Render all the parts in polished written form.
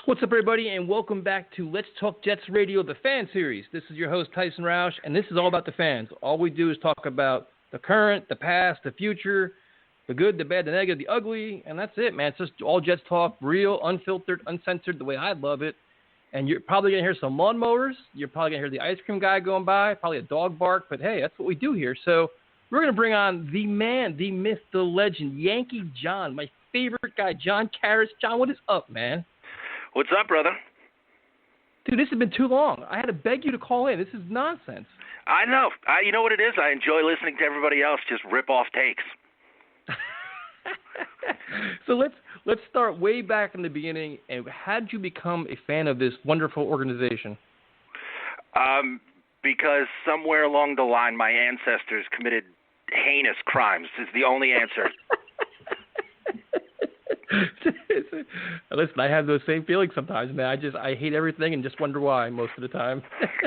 What's up, everybody, and welcome back to Let's Talk Jets Radio, the fan series. This is your host, Tyson Roush, and this is all about the fans. All we do is talk about the current, the past, the future, the good, the bad, the negative, the ugly, and that's it, man. It's just all Jets talk, real, unfiltered, uncensored, the way I love it. And you're probably going to hear some lawnmowers. You're probably going to hear the ice cream guy going by, probably a dog bark, but hey, that's what we do here. So we're going to bring on the man, the myth, the legend, Yankee John, my favorite guy, John Karaus. John, what is up, man? What's up, brother? Dude, this has been too long. I had to beg you to call in. This is nonsense. I know. You know what it is? I enjoy listening to everybody else just rip off takes. So let's start way back in the beginning. And how did you become a fan of this wonderful organization? Because somewhere along the line, my ancestors committed heinous crimes is the only answer. Listen, I have those same feelings sometimes, man. I hate everything and just wonder why most of the time.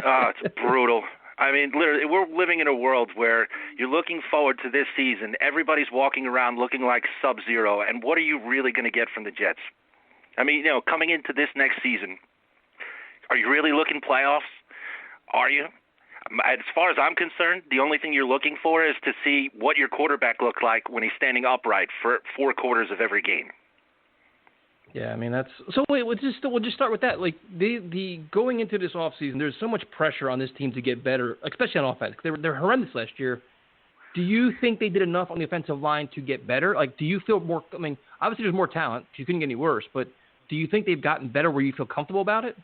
Oh, it's brutal. I mean, literally, we're living in a world where you're looking forward to this season. Everybody's walking around looking like Sub-Zero, and what are you really going to get from the Jets? I mean, coming into this next season, are you really looking playoffs? Are you? As far as I'm concerned, the only thing you're looking for is to see what your quarterback looks like when he's standing upright for 4 quarters of every game. Yeah, I mean that's so. Wait, we'll just start with that. Like the going into this offseason, there's so much pressure on this team to get better, especially on offense. They're horrendous last year. Do you think they did enough on the offensive line to get better? Like, do you feel more? I mean, obviously there's more talent. You couldn't get any worse, but do you think they've gotten better where you feel comfortable about it?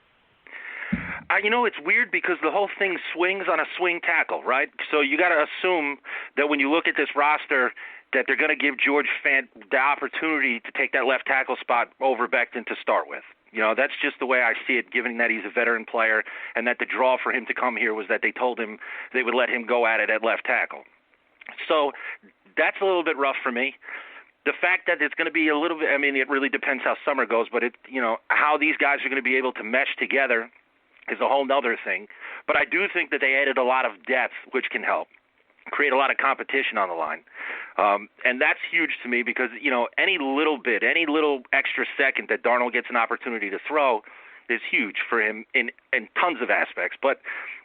It's weird because the whole thing swings on a swing tackle, right? So you got to assume that when you look at this roster, that they're going to give George Fant the opportunity to take that left tackle spot over Becton to start with. That's just the way I see it, given that he's a veteran player and that the draw for him to come here was that they told him they would let him go at it at left tackle. So that's a little bit rough for me. The fact that it's going to be a little bit, it really depends how summer goes, but how these guys are going to be able to mesh together is a whole nother thing. But I do think that they added a lot of depth, which can help create a lot of competition on the line. And that's huge to me because, any little extra second that Darnold gets an opportunity to throw is huge for him in tons of aspects. But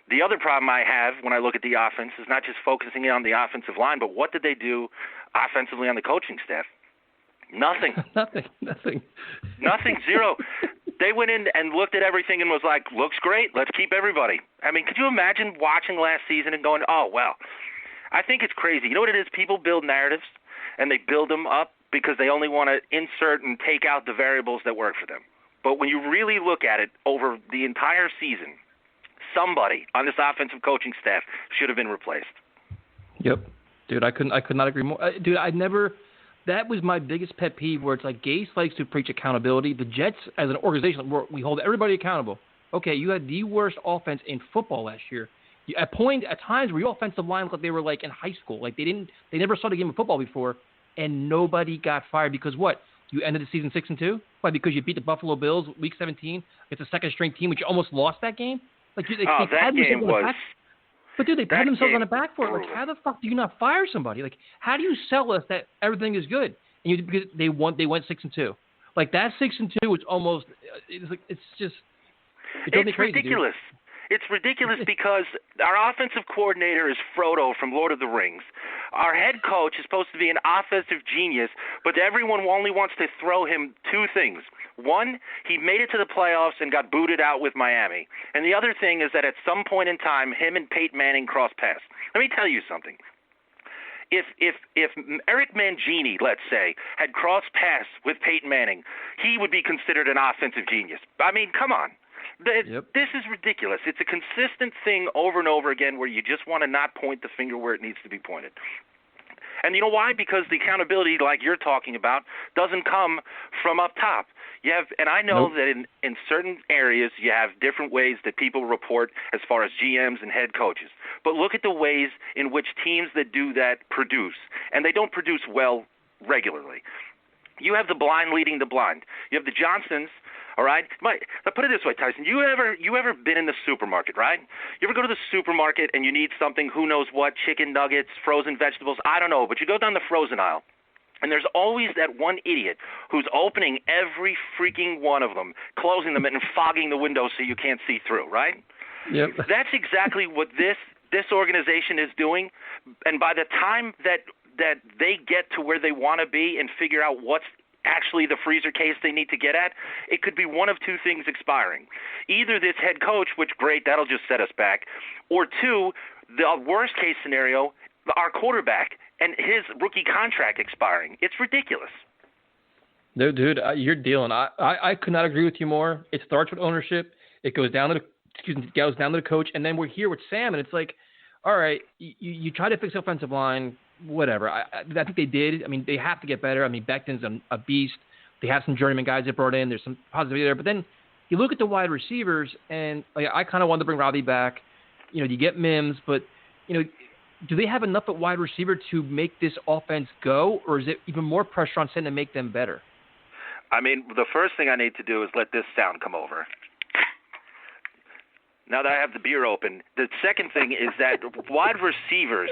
the other problem I have when I look at the offense is not just focusing on the offensive line, but what did they do offensively on the coaching staff? Nothing. Nothing. Zero. They went in and looked at everything and was like, looks great, let's keep everybody. Could you imagine watching last season and going, oh, well, I think it's crazy. You know what it is? People build narratives, and they build them up because they only want to insert and take out the variables that work for them. But when you really look at it over the entire season, somebody on this offensive coaching staff should have been replaced. Yep. Dude, I could not agree more. Dude, that was my biggest pet peeve where it's like Gase likes to preach accountability. The Jets, as an organization, we hold everybody accountable. Okay, you had the worst offense in football last year. At times where your offensive line looked like they were like in high school. Like they never saw the game of football before, and nobody got fired because what? You ended the season 6-2? Why? Because you beat the Buffalo Bills week 17. It's a second-string team, which you almost lost that game. Like that game was. But dude, they put themselves on the back for it. Like, brutal. how the fuck do you not fire somebody? Like, how do you sell us that everything is good? And because they went 6-2. Like that 6-2 was almost. It's just. It's crazy, ridiculous. Dude. It's ridiculous because our offensive coordinator is Frodo from Lord of the Rings. Our head coach is supposed to be an offensive genius, but everyone only wants to throw him 2 things. One, he made it to the playoffs and got booted out with Miami. And the other thing is that at some point in time, him and Peyton Manning crossed paths. Let me tell you something. If Eric Mangini, let's say, had crossed paths with Peyton Manning, he would be considered an offensive genius. Come on. This is ridiculous. It's a consistent thing over and over again where you just want to not point the finger where it needs to be pointed. And you know why? Because the accountability, like you're talking about, doesn't come from up top. I know that in certain areas you have different ways that people report as far as GMs and head coaches. But look at the ways in which teams that do that produce, and they don't produce well regularly. You have the blind leading the blind. You have the Johnsons. All right? I'll put it this way, Tyson. You ever been in the supermarket, right? You ever go to the supermarket and you need something, who knows what, chicken nuggets, frozen vegetables, I don't know, but you go down the frozen aisle And there's always that one idiot who's opening every freaking one of them, closing them, and fogging the windows so you can't see through, right? Yep. That's exactly what this organization is doing. And by the time that they get to where they want to be and figure out what's actually the freezer case they need to get at, it could be one of two things expiring. Either this head coach, which, great, that'll just set us back, or two, the worst case scenario, our quarterback and his rookie contract expiring. It's ridiculous. No, dude, you're dealing. I could not agree with you more. It starts with ownership. It goes down to the coach, and then we're here with Sam, and it's like, all right, you try to fix the offensive line, whatever. I think they did. I mean, they have to get better. I mean, Becton's a beast. They have some journeyman guys they brought in. There's some positivity there. But then you look at the wide receivers, and I kind of wanted to bring Robbie back. You get Mims, but, do they have enough at wide receiver to make this offense go, or is it even more pressure on Sam to make them better? I mean, the first thing I need to do is let this sound come over. Now that I have the beer open, the second thing is that wide receivers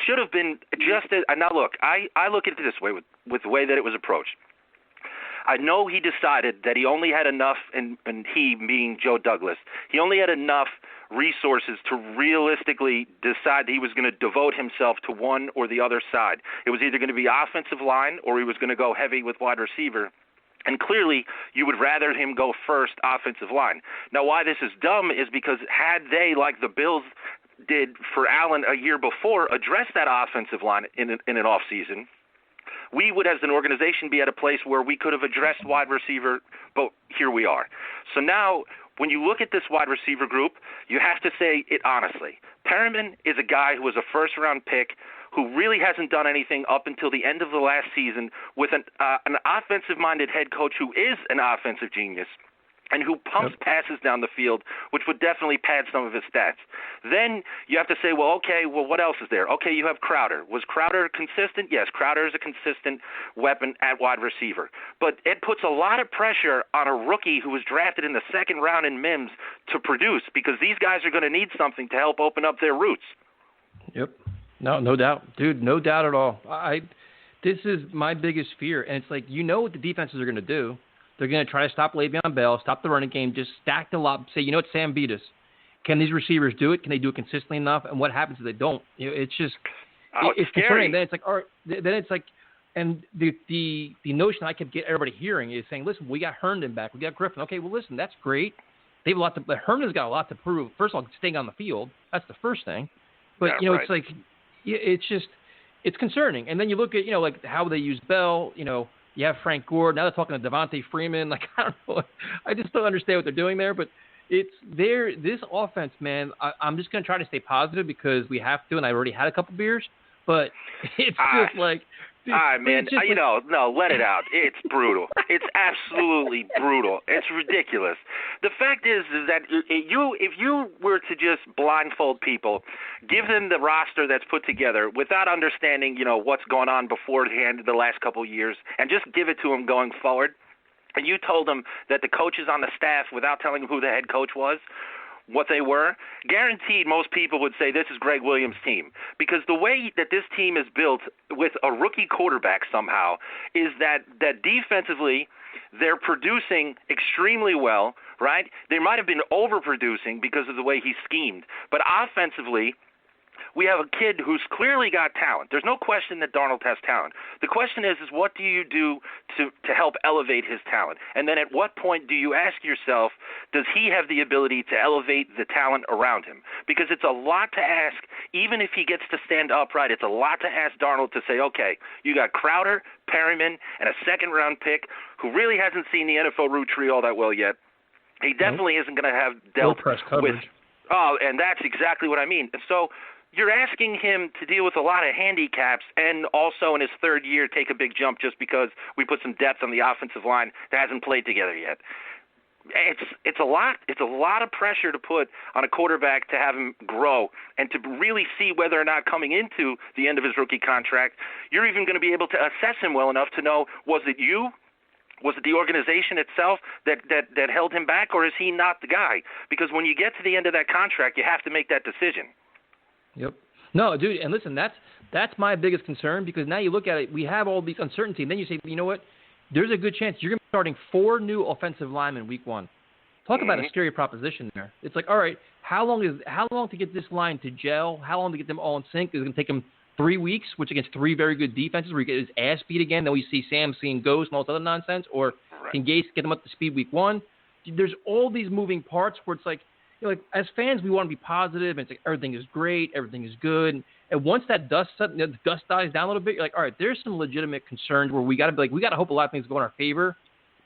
should have been just as. Now look, I look at it this way with the way that it was approached. I know he decided that he only had enough, and he being Joe Douglas, he only had enough resources to realistically decide that he was going to devote himself to one or the other side. It was either going to be offensive line or he was going to go heavy with wide receiver. And clearly, you would rather him go first offensive line. Now, why this is dumb is because had they, like the Bills did for Allen a year before, addressed that offensive line in an offseason, we would, as an organization, be at a place where we could have addressed wide receiver, but here we are. So now, when you look at this wide receiver group, you have to say it honestly. Perriman is a guy who was a first-round pick who really hasn't done anything up until the end of the last season with an offensive-minded head coach who is an offensive genius and who pumps passes down the field, which would definitely pad some of his stats. Then you have to say, well, what else is there? Okay, you have Crowder. Was Crowder consistent? Yes, Crowder is a consistent weapon at wide receiver. But it puts a lot of pressure on a rookie who was drafted in the second round in Mims to produce, because these guys are going to need something to help open up their roots. Yep. No doubt. Dude, no doubt at all. This is my biggest fear, and it's like, what the defenses are going to do. They're going to try to stop Le'Veon Bell, stop the running game, just stack the lot, say, what, Sam beat us. Can these receivers do it? Can they do it consistently enough? And what happens if they don't? It's just it's concerning. Then it's like, all right, then it's like, and the notion I kept getting everybody hearing is saying, listen, we got Herndon back, we got Griffin. Okay, well, listen, that's great. They have a lot to. Herndon's got a lot to prove. First of all, staying on the field, that's the first thing. But right. It's like, it's just, it's concerning. And then you look at like how they use Bell. You have Frank Gore. Now they're talking to Devontae Freeman. Like, I don't know. I just don't understand what they're doing there. But it's there. This offense, man, I'm just going to try to stay positive because we have to, and I already had a couple beers. But it's just like, man, no, let it out. It's brutal. It's absolutely brutal. It's ridiculous. The fact is that if you were to just blindfold people, give them the roster that's put together without understanding, what's going on beforehand the last couple of years, and just give it to them going forward, and you told them that the coaches on the staff, without telling them who the head coach was, what they were, guaranteed most people would say this is Greg Williams' team. Because the way that this team is built with a rookie quarterback somehow is that defensively they're producing extremely well, right? They might have been overproducing because of the way he's schemed. But offensively, we have a kid who's clearly got talent. There's no question that Darnold has talent. The question is what do you do to help elevate his talent? And then at what point do you ask yourself, does he have the ability to elevate the talent around him? Because it's a lot to ask, even if he gets to stand upright, it's a lot to ask Darnold to say, okay, you got Crowder, Perriman, and a second-round pick who really hasn't seen the NFL root tree all that well yet. He definitely isn't going to have dealt with – and that's exactly what I mean. And so – you're asking him to deal with a lot of handicaps and also in his third year take a big jump just because we put some depth on the offensive line that hasn't played together yet. It's a lot. It's a lot of pressure to put on a quarterback to have him grow and to really see whether or not coming into the end of his rookie contract, you're even going to be able to assess him well enough to know, was it you? Was it the organization itself that held him back, or is he not the guy? Because when you get to the end of that contract, you have to make that decision. Yep. No, dude, and listen, that's That's my biggest concern, because now you look at it, we have all these uncertainty, and then you say, you know what? There's a good chance you're going to be starting 4 new offensive linemen week 1. Talk about a scary proposition there. It's like, all right, how long to get this line to gel? How long to get them all in sync? Is it going to take them 3 weeks, which against 3 very good defenses, where he get his ass beat again, then we see Sam seeing ghosts and all this other nonsense? Or can Gase get them up to speed week 1? There's all these moving parts where it's like, you know, like as fans, we want to be positive, and it's like everything is great, everything is good. And once that dust dies down a little bit, you're like, all right, there's some legitimate concerns where we got to be like, we got to hope a lot of things go in our favor,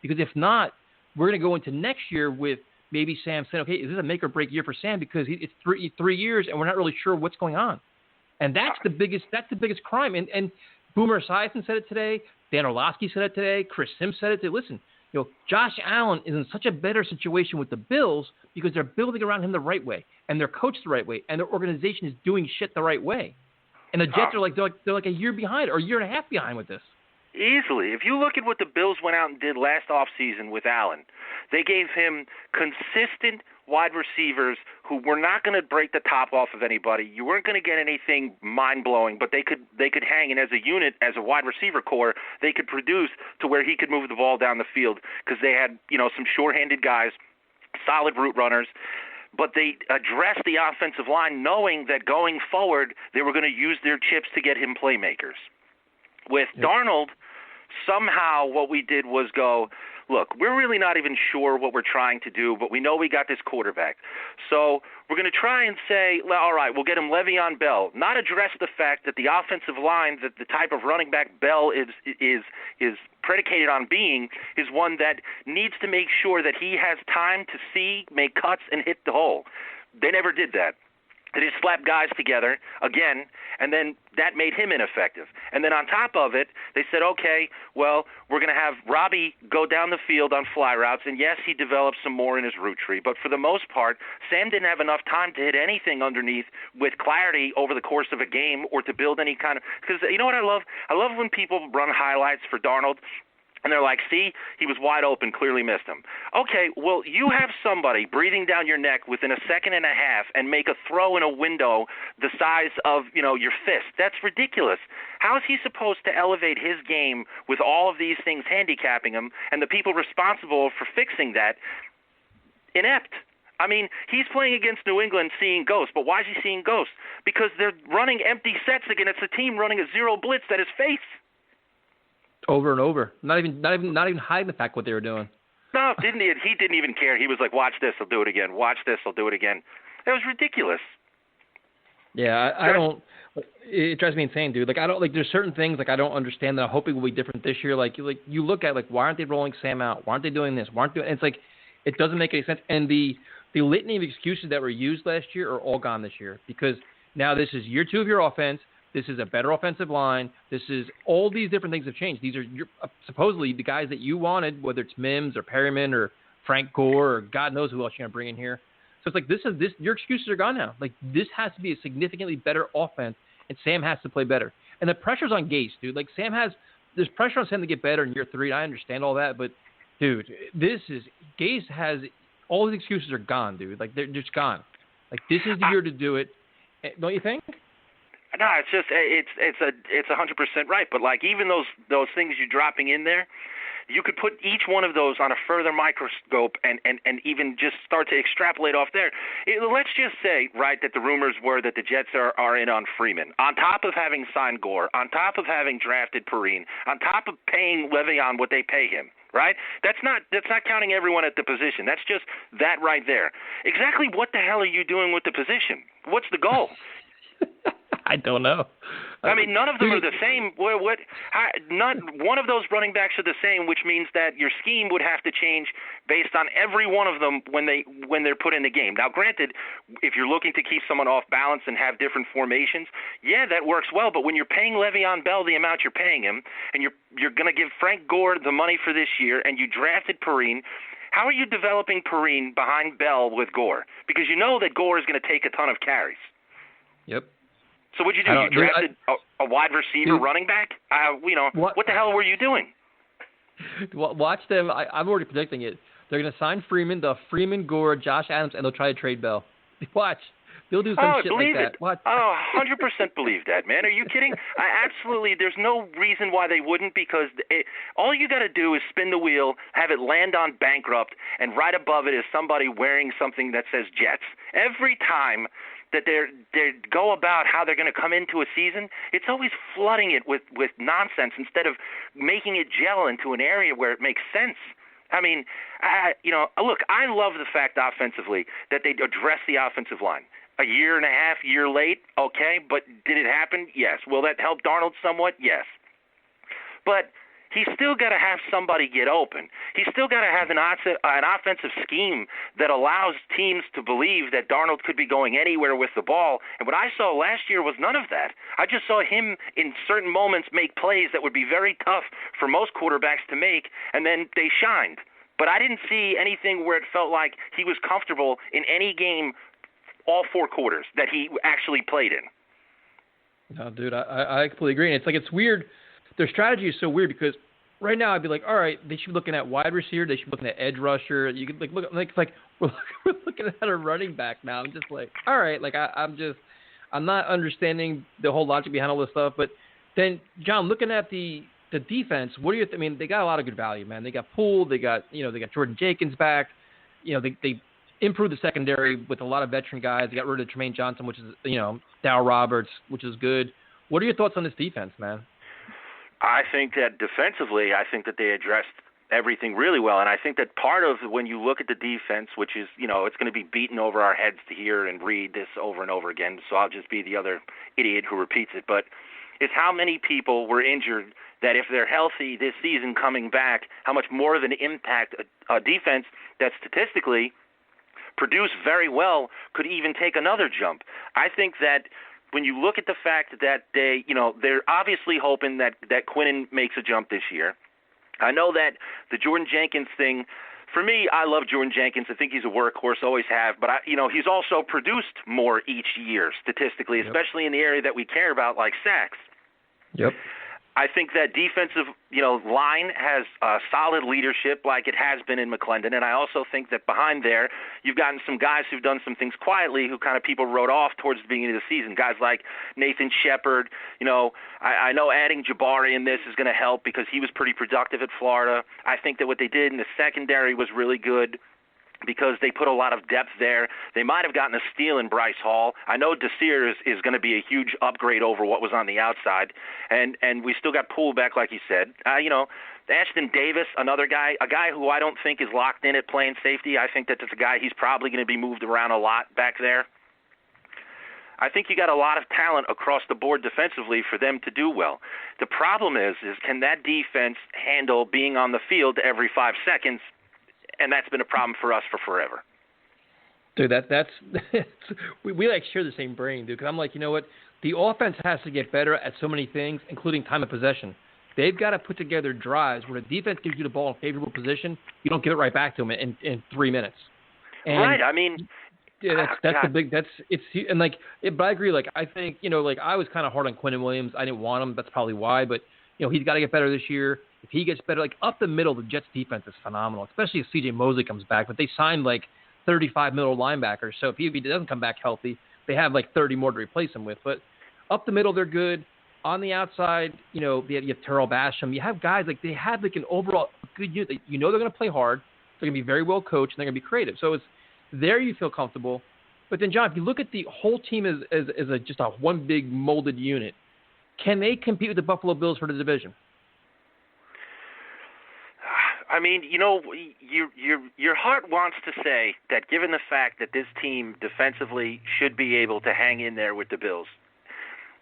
because if not, we're going to go into next year with maybe Sam saying, okay, is this a make or break year for Sam, because it's 3 years and we're not really sure what's going on. And that's the biggest crime. And Boomer Esiason said it today. Dan Orlovsky said it today. Chris Sims said it today. Listen, you know, Josh Allen is in such a better situation with the Bills because they're building around him the right way, and they're coached the right way, and their organization is doing shit the right way. And the Jets are they're like a year behind or a year and a half behind with this. Easily. If you look at what the Bills went out and did last offseason with Allen, they gave him consistent wide receivers who were not going to break the top off of anybody. You weren't going to get anything mind-blowing, but they could hang, and as a unit, as a wide receiver core, they could produce to where he could move the ball down the field, because they had, you know, some sure-handed guys, solid route runners. But they addressed the offensive line knowing that going forward they were going to use their chips to get him playmakers. With Darnold, somehow what we did was go, look, we're really not even sure what we're trying to do, but we know we got this quarterback. So we're going to try and say, well, all right, we'll get him Le'Veon Bell, not address the fact that the offensive line, that the type of running back Bell is predicated on being, is one that needs to make sure that he has time to see, make cuts, and hit the hole. They never did that. They just slapped guys together again, and then that made him ineffective. And then on top of it, they said, okay, well, we're going to have Robbie go down the field on fly routes, and yes, he developed some more in his route tree, but for the most part, Sam didn't have enough time to hit anything underneath with clarity over the course of a game or to build any kind of – because you know what I love? I love when people run highlights for Darnold, and they're like, see, he was wide open, clearly missed him. Okay, well, you have somebody breathing down your neck within a second and a half and make a throw in a window the size of, you know, your fist. That's ridiculous. How is he supposed to elevate his game with all of these things handicapping him and the people responsible for fixing that inept? I mean, he's playing against New England seeing ghosts, but why is he seeing ghosts? Because they're running empty sets against a team running a zero blitz at his face. Over and over, not even hiding the fact what they were doing. No, didn't he? He didn't even care. He was like, "Watch this, I'll do it again. Watch this, I'll do it again." That was ridiculous. Yeah, I don't. It drives me insane, dude. Like I don't like. There's certain things like I don't understand that I'm hoping will be different this year. Like you look at like why aren't they rolling Sam out? Why aren't they doing this? Why aren't they? And it's like it doesn't make any sense. And the litany of excuses that were used last year are all gone this year, because now this is year 2 of your offense. This is a better offensive line. This is all these different things have changed. These are supposedly the guys that you wanted, whether it's Mims or Perryman or Frank Gore or God knows who else you're going to bring in here. So it's like this. Your excuses are gone now. Like this has to be a significantly better offense, and Sam has to play better. And the pressure's on Gase, dude. Like there's pressure on Sam to get better in year 3. I understand all that, but dude, Gase has all his excuses are gone, dude. Like they're just gone. Like this is the year to do it. Don't you think? No, it's just it's 100% right. But like even those things you're dropping in there, you could put each one of those on a further microscope and even just start to extrapolate off there. Let's just say, right, that the rumors were that the Jets are in on Freeman, on top of having signed Gore, on top of having drafted Perrine, on top of paying Le'Veon what they pay him. Right? That's not counting everyone at the position. That's just that right there. Exactly what the hell are you doing with the position? What's the goal? I don't know. I mean, none of them are the same. Not one of those running backs are the same, which means that your scheme would have to change based on every one of them when they're put in the game. Now, granted, if you're looking to keep someone off balance and have different formations, yeah, that works well. But when you're paying Le'Veon Bell the amount you're paying him, and you're going to give Frank Gore the money for this year, and you drafted Perrine, how are you developing Perrine behind Bell with Gore? Because you know that Gore is going to take a ton of carries. Yep. So what'd you do? You drafted a wide receiver running back? What the hell were you doing? Watch them. I'm already predicting it. They're going to sign Freeman, the Freeman, Gore, Josh Adams, and they'll try to trade Bell. Watch. They'll do some shit like that. What? Oh, 100% believe that, man. Are you kidding? Absolutely. There's no reason why they wouldn't, because all you got to do is spin the wheel, have it land on bankrupt, and right above it is somebody wearing something that says Jets. Every time that they go about how they're going to come into a season, it's always flooding it with nonsense instead of making it gel into an area where it makes sense. I mean, look, I love the fact offensively that they address the offensive line. A year and a half, year late, okay, but did it happen? Yes. Will that help Darnold somewhat? Yes. But he's still got to have somebody get open. He's still got to have an offensive scheme that allows teams to believe that Darnold could be going anywhere with the ball. And what I saw last year was none of that. I just saw him in certain moments make plays that would be very tough for most quarterbacks to make, and then they shined. But I didn't see anything where it felt like he was comfortable in any game all four quarters that he actually played in. No, dude, I completely agree. And it's weird. Their strategy is so weird because right now I'd be like, all right, they should be looking at wide receiver. They should be looking at edge rusher. You could look like we're looking at a running back now. I'm just like, all right, I'm not understanding the whole logic behind all this stuff. But then, John, looking at the defense, what do you? I mean, they got a lot of good value, man. They got Poole. They got Jordan Jenkins back. They improved the secondary with a lot of veteran guys. They got rid of Tremaine Johnson, which is Dow Roberts, which is good. What are your thoughts on this defense, man? I think that defensively, they addressed everything really well. And I think that part of when you look at the defense, which is, it's going to be beaten over our heads to hear and read this over and over again, so I'll just be the other idiot who repeats it, but it's how many people were injured that if they're healthy this season coming back, how much more of an impact a defense that statistically produced very well could even take another jump. I think that when you look at the fact that they're obviously hoping that Quinnen makes a jump this year. I know that the Jordan Jenkins thing, for me, I love Jordan Jenkins. I think he's a workhorse, always have. But he's also produced more each year statistically, especially in the area that we care about, like sacks. Yep. I think that defensive, line has solid leadership like it has been in McClendon, and I also think that behind there you've gotten some guys who've done some things quietly who kind of people wrote off towards the beginning of the season. Guys like Nathan Shepard. I know adding Jabari in this is going to help because he was pretty productive at Florida. I think that what they did in the secondary was really good, because they put a lot of depth there. They might have gotten a steal in Bryce Hall. I know Desir is going to be a huge upgrade over what was on the outside. And we still got Poole back, like you said. Ashton Davis, another guy, a guy who I don't think is locked in at playing safety. I think that that's a guy he's probably going to be moved around a lot back there. I think you got a lot of talent across the board defensively for them to do well. The problem is can that defense handle being on the field every 5 seconds? And that's been a problem for us for forever. Dude, that's we share the same brain, dude. Because I'm like, you know what? The offense has to get better at so many things, including time of possession. They've got to put together drives where the defense gives you the ball in favorable position. You don't give it right back to them in 3 minutes. And right. I mean, that's the big. But I agree. I think I was kind of hard on Quinnen Williams. I didn't want him. That's probably why. But he's got to get better this year. If he gets better, up the middle, the Jets defense is phenomenal, especially if C.J. Mosley comes back. But they signed 35 middle linebackers, so if he doesn't come back healthy, they have 30 more to replace him with. But up the middle, they're good. On the outside, you have Terrell Basham. You have guys they have an overall good unit. They're going to play hard. They're going to be very well coached, and they're going to be creative. So it's there you feel comfortable. But then, John, if you look at the whole team as just a one big molded unit, can they compete with the Buffalo Bills for the division? I mean, your heart wants to say that given the fact that this team defensively should be able to hang in there with the Bills,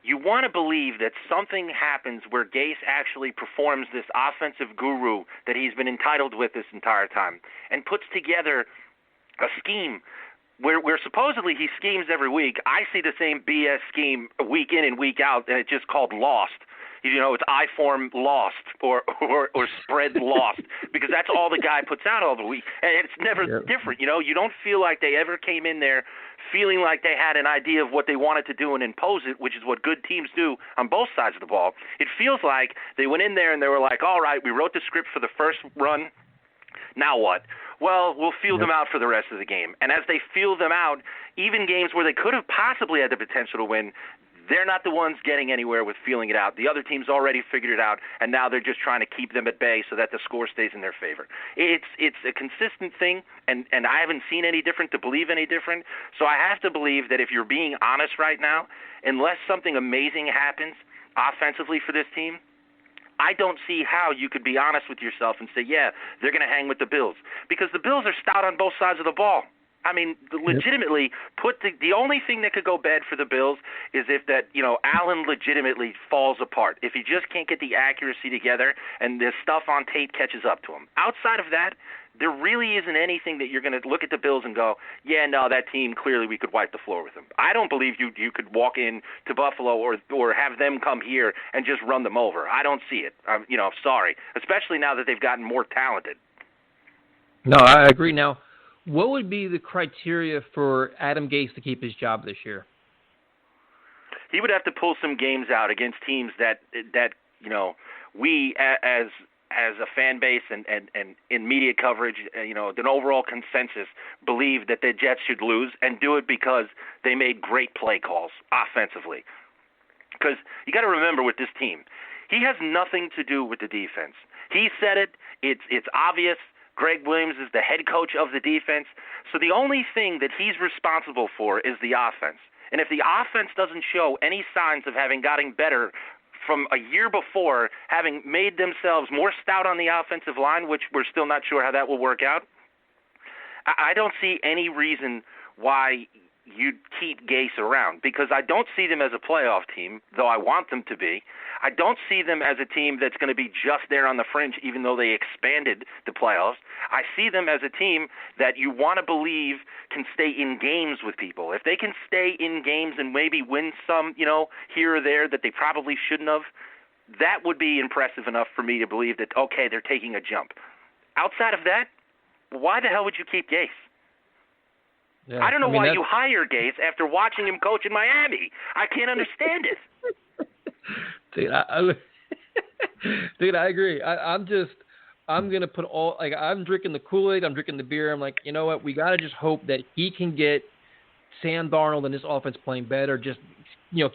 you want to believe that something happens where Gase actually performs this offensive guru that he's been entitled with this entire time and puts together a scheme where supposedly he schemes every week. I see the same BS scheme week in and week out, and it's just called Lost. It's I-form lost or spread lost, because that's all the guy puts out all the week. And it's never different. You don't feel like they ever came in there feeling like they had an idea of what they wanted to do and impose it, which is what good teams do on both sides of the ball. It feels like they went in there and they were like, all right, we wrote the script for the first run. Now what? Well, we'll feel them out for the rest of the game. And as they feel them out, even games where they could have possibly had the potential to win, they're not the ones getting anywhere with feeling it out. The other team's already figured it out, and now they're just trying to keep them at bay so that the score stays in their favor. It's a consistent thing, and I haven't seen any different to believe any different. So I have to believe that if you're being honest right now, unless something amazing happens offensively for this team, I don't see how you could be honest with yourself and say, yeah, they're going to hang with the Bills. Because the Bills are stout on both sides of the ball. I mean, legitimately, the only thing that could go bad for the Bills is if Allen legitimately falls apart. If he just can't get the accuracy together and the stuff on tape catches up to him. Outside of that, there really isn't anything that you're going to look at the Bills and go, yeah, no, that team, clearly we could wipe the floor with them. I don't believe you could walk in to Buffalo or have them come here and just run them over. I don't see it. Sorry, especially now that they've gotten more talented. No, I agree. Now, what would be the criteria for Adam Gase to keep his job this year? He would have to pull some games out against teams that we as a fan base and in media coverage, an overall consensus believe that the Jets should lose, and do it because they made great play calls offensively. Because you got to remember with this team, he has nothing to do with the defense. He said it. It's obvious. Greg Williams is the head coach of the defense. So the only thing that he's responsible for is the offense. And if the offense doesn't show any signs of having gotten better from a year before, having made themselves more stout on the offensive line, which we're still not sure how that will work out, I don't see any reason why you'd keep Gase around, because I don't see them as a playoff team, though I want them to be. I don't see them as a team that's going to be just there on the fringe, even though they expanded the playoffs. I see them as a team that you want to believe can stay in games with people. If they can stay in games and maybe win some, here or there that they probably shouldn't have, that would be impressive enough for me to believe that, okay, they're taking a jump. Outside of that, why the hell would you keep Gase? Yeah, I don't know why you hire Gase after watching him coach in Miami. I can't understand it. Dude, I agree. I'm going to put I'm drinking the Kool-Aid, I'm drinking the beer. I'm like, you know what? We got to just hope that he can get Sam Darnold and this offense playing better, just,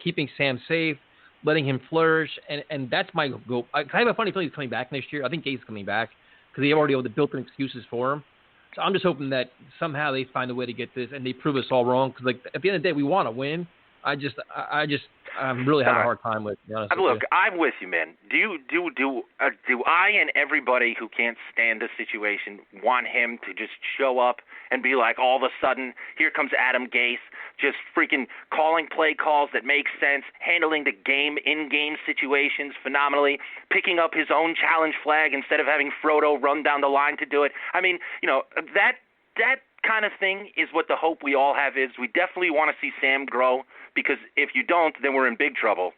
keeping Sam safe, letting him flourish. And that's my goal. I have a funny feeling he's coming back next year. I think Gase is coming back because they already have the built-in excuses for him. So I'm just hoping that somehow they find a way to get this and they prove us all wrong. Because at the end of the day, we want to win. I'm really having a hard time with. Look, I'm with you, man. Do I and everybody who can't stand the situation want him to just show up and be like, all of a sudden, here comes Adam Gase, just freaking calling play calls that make sense, handling the game in-game situations phenomenally, picking up his own challenge flag instead of having Frodo run down the line to do it. I mean, that kind of thing is what the hope we all have is. We definitely want to see Sam grow, because if you don't, then we're in big trouble,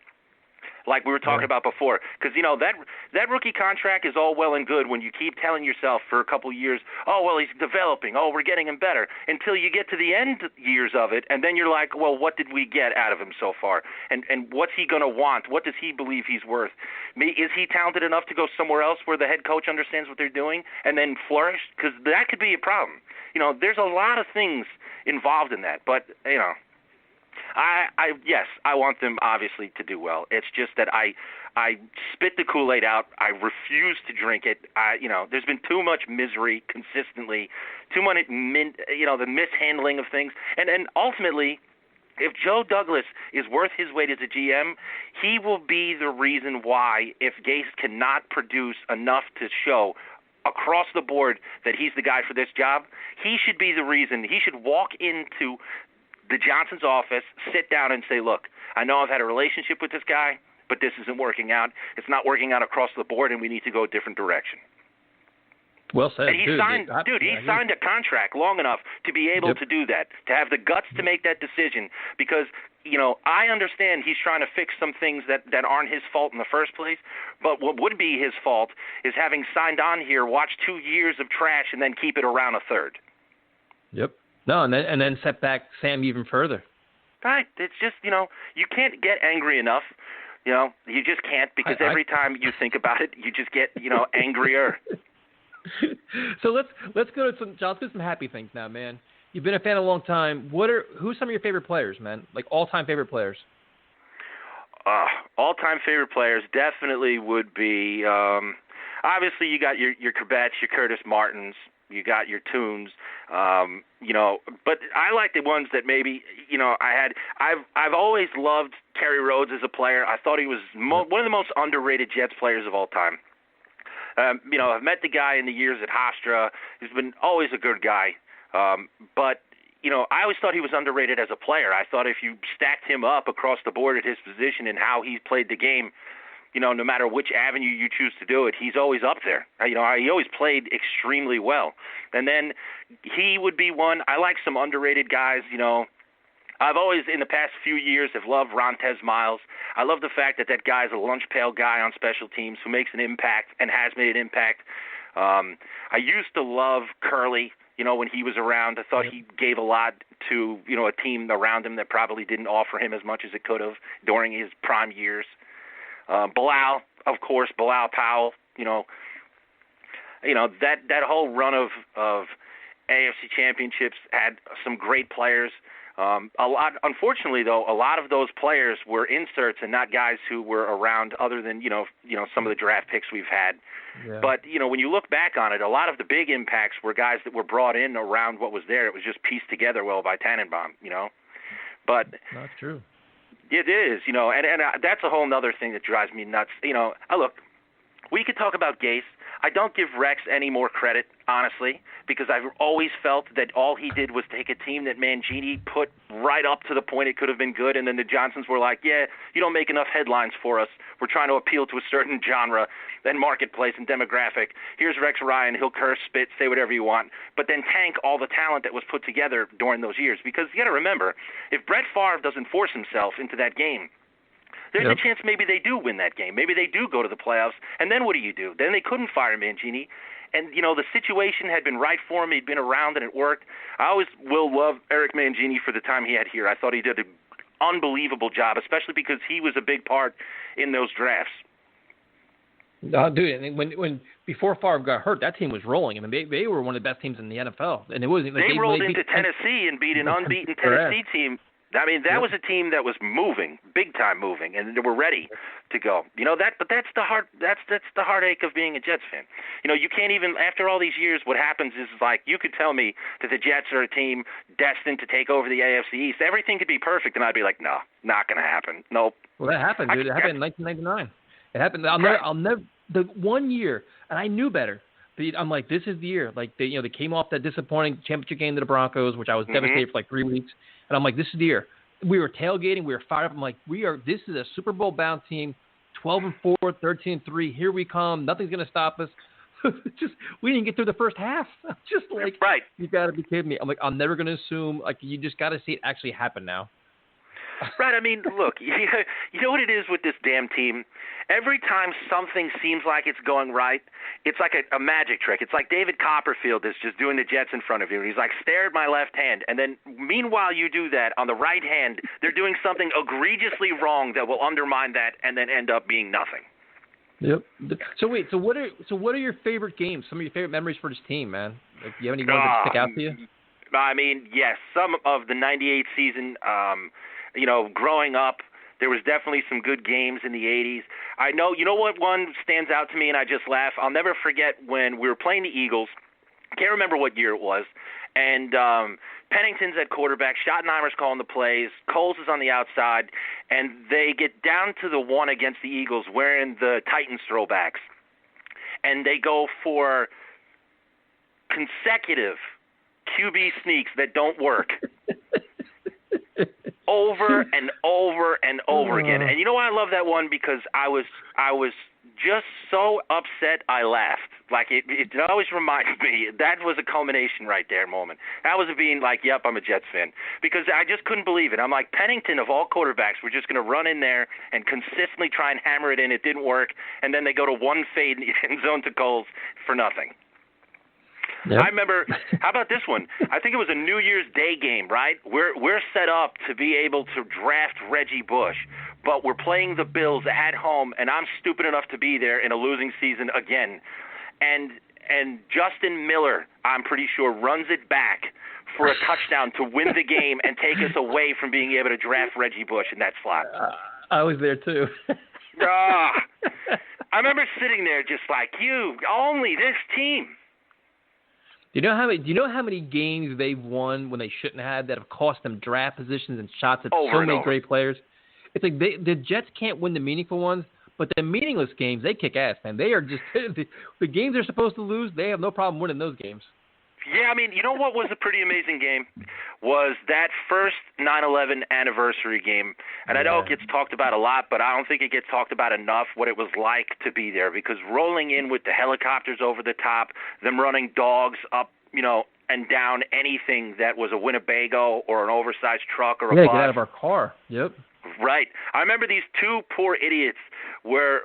like we were talking about before. Because, that rookie contract is all well and good when you keep telling yourself for a couple years, oh, well, he's developing, oh, we're getting him better, until you get to the end years of it, and then you're like, well, what did we get out of him so far? And what's he going to want? What does he believe he's worth? Is he talented enough to go somewhere else where the head coach understands what they're doing and then flourish? Because that could be a problem. There's a lot of things involved in that, but, yes, I want them obviously to do well. It's just that I spit the Kool-Aid out. I refuse to drink it. There's been too much misery consistently, too much, the mishandling of things, and ultimately, if Joe Douglas is worth his weight as a GM, he will be the reason why, if Gase cannot produce enough to show across the board that he's the guy for this job, he should be the reason. He should walk into the Johnson's office, sit down and say, look, I know I've had a relationship with this guy, but this isn't working out. It's not working out across the board, and we need to go a different direction. Well said. And he signed a contract long enough to be able to do that, to have the guts to make that decision, because, I understand he's trying to fix some things that aren't his fault in the first place, but what would be his fault is having signed on here, watch 2 years of trash, and then keep it around a third. Yep. No, and then set back Sam even further. Right. It's just, you can't get angry enough. You just can't, because every time you think about it, you just get, angrier. So let's go to some, John, let's do some happy things now, man. You've been a fan a long time. Who's some of your favorite players, man? Like all-time favorite players? All-time favorite players definitely would be, obviously you got your Corbetts, your Curtis Martins, you got your Toons, but I like the ones that maybe, I've always loved Kerry Rhodes as a player. I thought he was one of the most underrated Jets players of all time. I've met the guy in the years at Hofstra. He's been always a good guy. But I always thought he was underrated as a player. I thought if you stacked him up across the board at his position and how he played the game, no matter which avenue you choose to do it, he's always up there. He always played extremely well. And then he would be one. I like some underrated guys, I've always, in the past few years, have loved Rontez Miles. I love the fact that guy's a lunch pail guy on special teams who makes an impact and has made an impact. I used to love Curley, when he was around. I thought he gave a lot to, a team around him that probably didn't offer him as much as it could have during his prime years. Bilal, of course, Bilal Powell, that whole run of AFC championships had some great players. Unfortunately, though, a lot of those players were inserts and not guys who were around other than, some of the draft picks we've had. Yeah. But, when you look back on it, a lot of the big impacts were guys that were brought in around what was there. It was just pieced together well by Tannenbaum, But that's true. It is, and that's a whole other thing that drives me nuts. Look, we could talk about Gase. I don't give Rex any more credit, honestly, because I've always felt that all he did was take a team that Mangini put right up to the point it could have been good, and then the Johnsons were like, yeah, you don't make enough headlines for us. We're trying to appeal to a certain genre and marketplace and demographic. Here's Rex Ryan. He'll curse, spit, say whatever you want, but then tank all the talent that was put together during those years. Because you got to remember, if Brett Favre doesn't force himself into that game, there's a chance maybe they do win that game. Maybe they do go to the playoffs. And then what do? Then they couldn't fire Mangini. And, the situation had been right for him. He'd been around and it worked. I always will love Eric Mangini for the time he had here. I thought he did an unbelievable job, especially because he was a big part in those drafts. Dude, when before Favre got hurt, that team was rolling. I mean, they were one of the best teams in the NFL. And it wasn't like they rolled into Tennessee and beat an unbeaten Tennessee team. I mean, that was a team that was moving, big time moving, and they were ready to go. But that's the heartache of being a Jets fan. You can't even, after all these years, what happens is like you could tell me that the Jets are a team destined to take over the AFC East. Everything could be perfect, and I'd be like, no, not going to happen. Nope. Well, that happened, dude. It happened in 1999. It happened. I'll never. The 1 year, and I knew better. But I'm like, this is the year. Like they came off that disappointing championship game to the Broncos, which I was devastated for like 3 weeks. And I'm like, this is the year. We were tailgating. We were fired up. I'm like, this is a Super Bowl bound team, 12-4, 13-3. Here we come. Nothing's going to stop us. We didn't get through the first half. Just like, right. You got to be kidding me. I'm like, I'm never going to assume. Like, you just got to see it actually happen now. Right. I mean, look, you know what it is with this damn team? Every time something seems like it's going right, it's like a magic trick. It's like David Copperfield is just doing the Jets in front of you. He's like, stare at my left hand. And then meanwhile you do that, on the right hand, they're doing something egregiously wrong that will undermine that and then end up being nothing. Yep. So wait, so what are your favorite games? Some of your favorite memories for this team, man? Like, do you have any ones that stick out to you? I mean, yes, some of the 98 season, growing up, there was definitely some good games in the 80s. I know, you know what one stands out to me, and I just laugh? I'll never forget when we were playing the Eagles. Can't remember what year it was. And Pennington's at quarterback. Schottenheimer's calling the plays. Coles is on the outside. And they get down to the one against the Eagles wearing the Titans throwbacks. And they go for consecutive QB sneaks that don't work. Over and over and over again. And you know why I love that one? Because I was just so upset I laughed. Like it always reminds me, that was a culmination right there moment. That was being like, yep, I'm a Jets fan. Because I just couldn't believe it. I'm like, Pennington of all quarterbacks, we're just going to run in there and consistently try and hammer it in. It didn't work. And then they go to one fade in the end zone to Coles for nothing. Yep. I remember, how about this one? I think it was a New Year's Day game, right? We're set up to be able to draft Reggie Bush, but we're playing the Bills at home, and I'm stupid enough to be there in a losing season again. And and Justin Miller, I'm pretty sure, runs it back for a touchdown to win the game and take us away from being able to draft Reggie Bush in that slot. I was there too. I remember sitting there just like, only this team. Do you know how many games they've won when they shouldn't have that have cost them draft positions and shots at so many great players? It's like the Jets can't win the meaningful ones, but the meaningless games, they kick ass, man. They are just the games they're supposed to lose, they have no problem winning those games. Yeah, I mean, you know what was a pretty amazing game was that first 9/11 anniversary game. And I know it gets talked about a lot, but I don't think it gets talked about enough what it was like to be there, because rolling in with the helicopters over the top, them running dogs up, and down anything that was a Winnebago or an oversized truck or a bus. Get out of our car. Yep. Right. I remember these two poor idiots were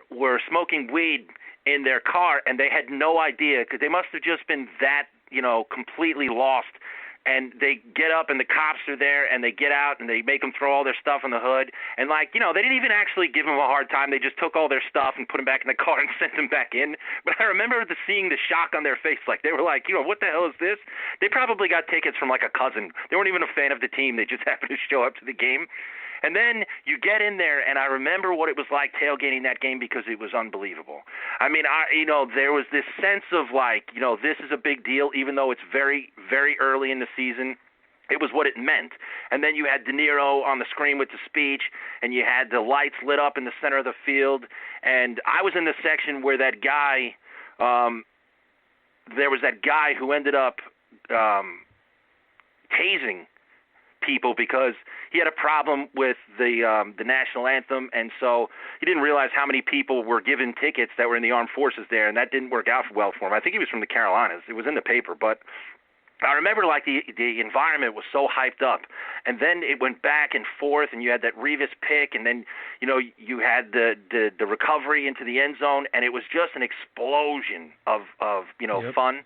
smoking weed in their car, and they had no idea, because they must have just been that completely lost. And they get up, and the cops are there, and they get out, and they make them throw all their stuff in the hood. And, they didn't even actually give them a hard time. They just took all their stuff and put them back in the car and sent them back in. But I remember seeing the shock on their face. They were like, what the hell is this? They probably got tickets from, a cousin. They weren't even a fan of the team. They just happened to show up to the game. And then you get in there, and I remember what it was like tailgating that game, because it was unbelievable. I mean, there was this sense of this is a big deal, even though it's very, very early in the season. It was what it meant. And then you had De Niro on the screen with the speech, and you had the lights lit up in the center of the field. And I was in the section where that guy, there was that guy who ended up tasing people because he had a problem with the national anthem, and so he didn't realize how many people were given tickets that were in the armed forces there, and that didn't work out well for him. I think he was from the Carolinas. It was in the paper, but I remember the environment was so hyped up, and then it went back and forth, and you had that Revis pick, and then you had the recovery into the end zone, and it was just an explosion of fun.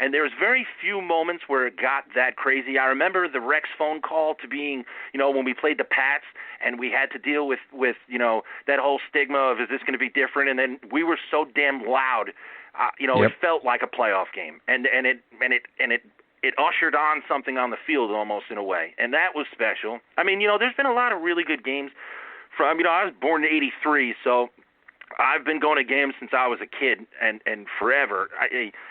And there was very few moments where it got that crazy. I remember the Rex phone call to being, when we played the Pats and we had to deal with that whole stigma of, is this going to be different? And then we were so damn loud, it felt like a playoff game, and it ushered on something on the field almost in a way, and that was special. I mean, there's been a lot of really good games. I was born in '83, so I've been going to games since I was a kid and forever.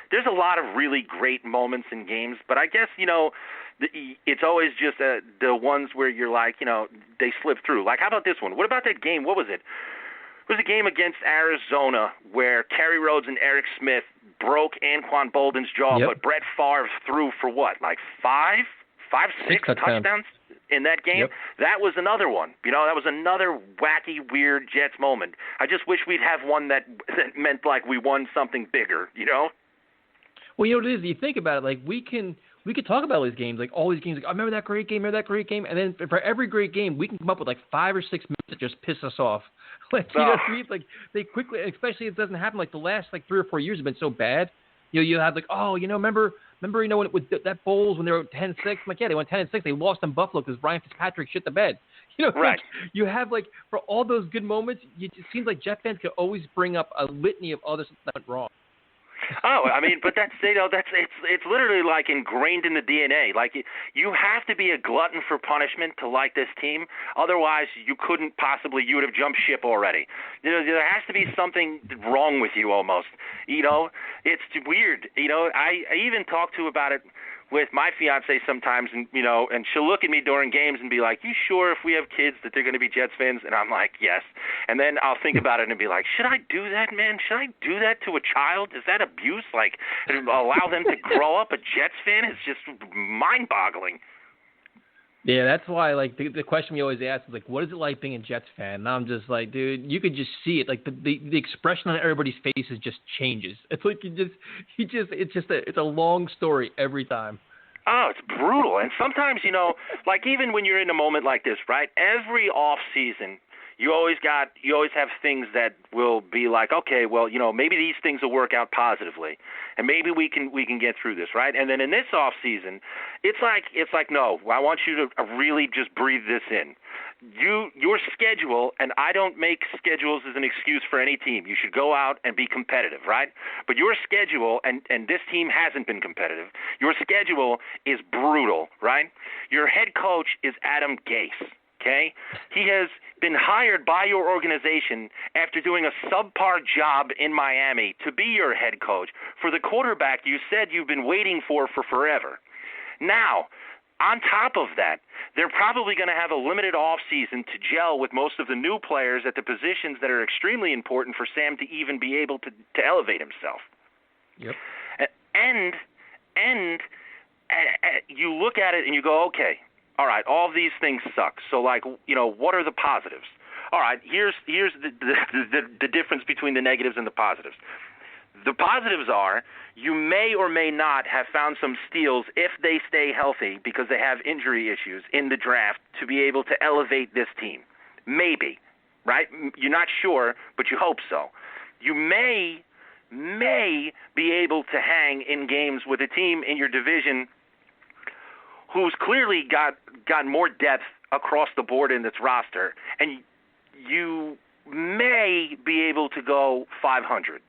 There's a lot of really great moments in games, but I guess, it's always just the ones where you're like, they slip through. How about this one? What about that game? What was it? It was a game against Arizona where Kerry Rhodes and Eric Smith broke Anquan Bolden's jaw, but Brett Favre threw for what, six touchdowns in that game? That was another one. That was another wacky, weird Jets moment. I just wish we'd have one that meant we won something bigger, Well, it is. You think about it, we could talk about all these games, all these games. I remember that great game, and then for every great game, we can come up with 5 or 6 minutes that just piss us off. What I mean? They quickly, especially it doesn't happen the last 3 or 4 years have been so bad. You have remember when it was that Bowls when they were 10-6. They went 10-6. They lost in Buffalo because Ryan Fitzpatrick shit the bed. Right. You have for all those good moments, it seems like Jet fans could always bring up a litany of other stuff that went wrong. Oh, I mean, but that's it's literally ingrained in the DNA. You have to be a glutton for punishment to like this team. Otherwise, you couldn't possibly. You would have jumped ship already. There has to be something wrong with you almost. It's weird. I even talk to about it with my fiance sometimes, and she'll look at me during games and be like, "You sure if we have kids that they're going to be Jets fans?" And I'm like, "Yes." And then I'll think about it and be like, "Should I do that, man? Should I do that to a child? Is that abuse? Allow them to grow up a Jets fan? It's just mind-boggling." Yeah, that's why the question we always ask is what is it like being a Jets fan? And I'm just dude, you could just see it. The expression on everybody's faces just changes. It's it's a long story every time. Oh, it's brutal. And sometimes, even when you're in a moment like this, right? Every off season, you always have things that will be okay, well, maybe these things will work out positively, and maybe we can get through this, right? And then in this off season, it's like no, I want you to really just breathe this in. your schedule, and I don't make schedules as an excuse for any team. You should go out and be competitive, right? But your schedule, and this team hasn't been competitive, your schedule is brutal, right? Your head coach is Adam Gase, okay? He has been hired by your organization after doing a subpar job in Miami to be your head coach for the quarterback you said you've been waiting for forever. Now, on top of that, they're probably going to have a limited offseason to gel with most of the new players at the positions that are extremely important for Sam to even be able to elevate himself. Yep. And you look at it and you go, okay, all right, all of these things suck. So, like, what are the positives? All right, here's the difference between the negatives and the positives. The positives are you may or may not have found some steals if they stay healthy because they have injury issues in the draft to be able to elevate this team. Maybe, right? You're not sure, but you hope so. You may be able to hang in games with a team in your division who's clearly got more depth across the board in its roster, and you may be able to go 500.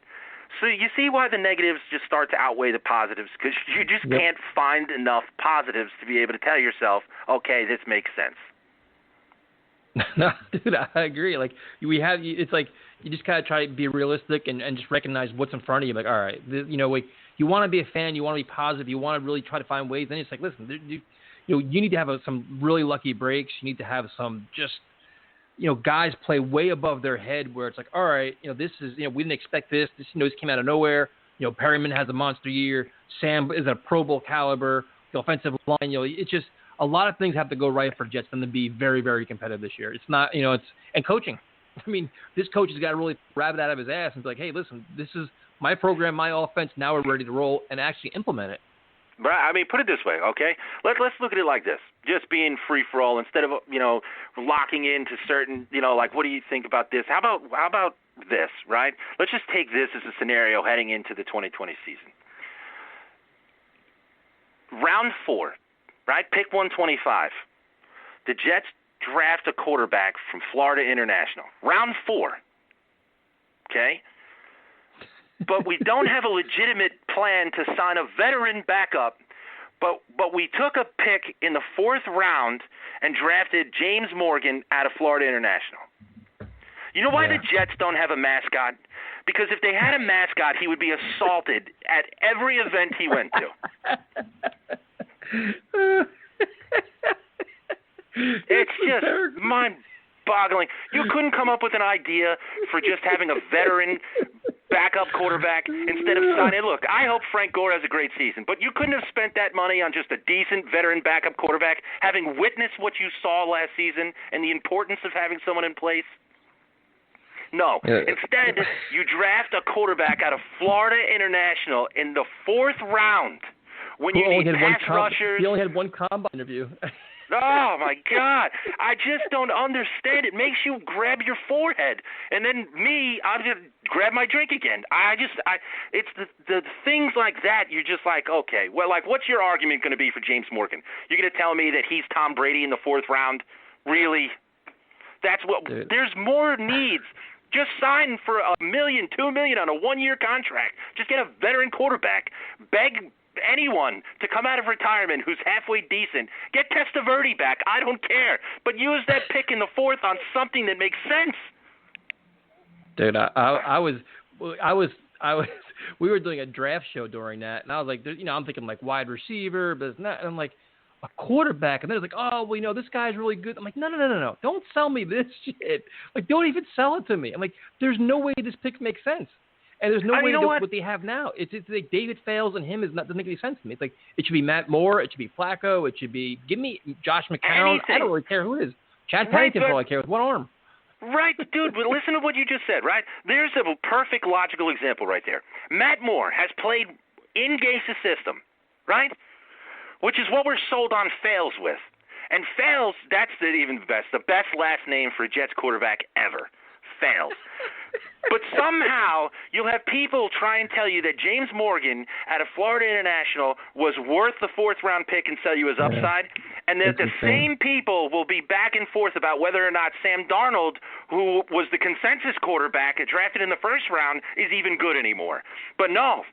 So you see why the negatives just start to outweigh the positives, because you just can't find enough positives to be able to tell yourself, okay, this makes sense. No, dude, I agree. Like it's like you just kind of try to be realistic and just recognize what's in front of you. Like, all right, you want to be a fan, you want to be positive, you want to really try to find ways. Then it's like, listen, you need to have some really lucky breaks. You need to have some just, guys play way above their head where it's like, all right, this is, we didn't expect this. This, this came out of nowhere. Perryman has a monster year. Sam is a Pro Bowl caliber. The offensive line, it's just a lot of things have to go right for Jets them to be very, very competitive this year. It's not, and coaching. I mean, this coach has got to really grab it out of his ass and be like, hey, listen, this is my program, my offense. Now we're ready to roll and actually implement it. But I mean, put it this way, okay? Let's look at it like this: just being free for all instead of locking into certain like, what do you think about this? How about this, right? Let's just take this as a scenario heading into the 2020 season. Round 4, right? Pick 125. The Jets draft a quarterback from Florida International. Round 4, okay? But we don't have a legitimate plan to sign a veteran backup, but we took a pick in the 4th round and drafted James Morgan out of Florida International. You know why the Jets don't have a mascot? Because if they had a mascot, he would be assaulted at every event he went to. It's just mind-boggling. You couldn't come up with an idea for just having a veteran backup quarterback instead of signing. Look, I hope Frank Gore has a great season, but you couldn't have spent that money on just a decent veteran backup quarterback, having witnessed what you saw last season and the importance of having someone in place? No. Instead, you draft a quarterback out of Florida International in the 4th round when you need pass rushers. He only had one combine interview. Oh, my God. I just don't understand. It makes you grab your forehead. And then I'm just grab my drink again. It's the things like that. You're just like, okay, well, like, what's your argument going to be for James Morgan? You're going to tell me that he's Tom Brady in the 4th round? Really? That's what. Dude. There's more needs. Just sign for $1 million, $2 million on a 1-year contract. Just get a veteran quarterback. Beg anyone to come out of retirement who's halfway decent. Get Testaverde back. I don't care. But use that pick in the 4th on something that makes sense. Dude, we were doing a draft show during that, and I was like, I'm thinking like wide receiver, but it's not. And I'm like, a quarterback, and then it's like, oh, well, this guy's really good. I'm like, no, don't sell me this shit. Like, don't even sell it to me. I'm like, there's no way this pick makes sense. And there's no way what they have now. It's like David Fales and him doesn't make any sense to me. It's like it should be Matt Moore, it should be Flacco, it should be give me Josh McCown. I don't really care who it is. Chad Pennington for all I care with one arm. Right, but dude, but listen to what you just said, right? There's a perfect logical example right there. Matt Moore has played in Gase's system, right? Which is what we're sold on Fales with. And Fales, that's even the best last name for a Jets quarterback ever. Fales. But somehow you'll have people try and tell you that James Morgan out of Florida International was worth the 4th round pick and sell you his upside. and that the same people will be back and forth about whether or not Sam Darnold, who was the consensus quarterback drafted in the first round, is even good anymore. But no,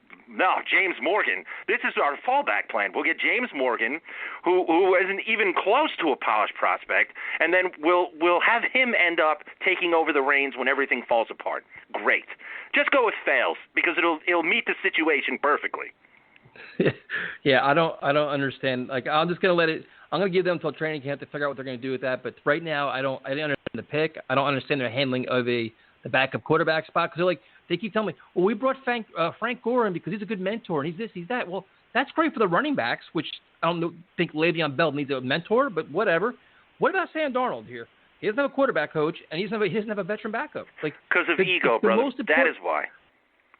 James Morgan. This is our fallback plan. We'll get James Morgan, who isn't even close to a polished prospect, and then we'll have him end up taking over the reins when everything falls apart. Great. Just go with fails because it'll meet the situation perfectly. Yeah, I don't understand. Like, I'm just gonna let it. I'm gonna give them until training camp to figure out what they're gonna do with that. But right now, I didn't understand the pick. I don't understand their handling of the backup quarterback spot because they keep telling me, well, we brought Frank Gore in because he's a good mentor and he's this, he's that. Well, that's great for the running backs, which I don't think Le'Veon Bell needs a mentor, but whatever. What about Sam Darnold here? He doesn't have a quarterback coach and he doesn't have a veteran backup. Like, because of ego, brother. That is why.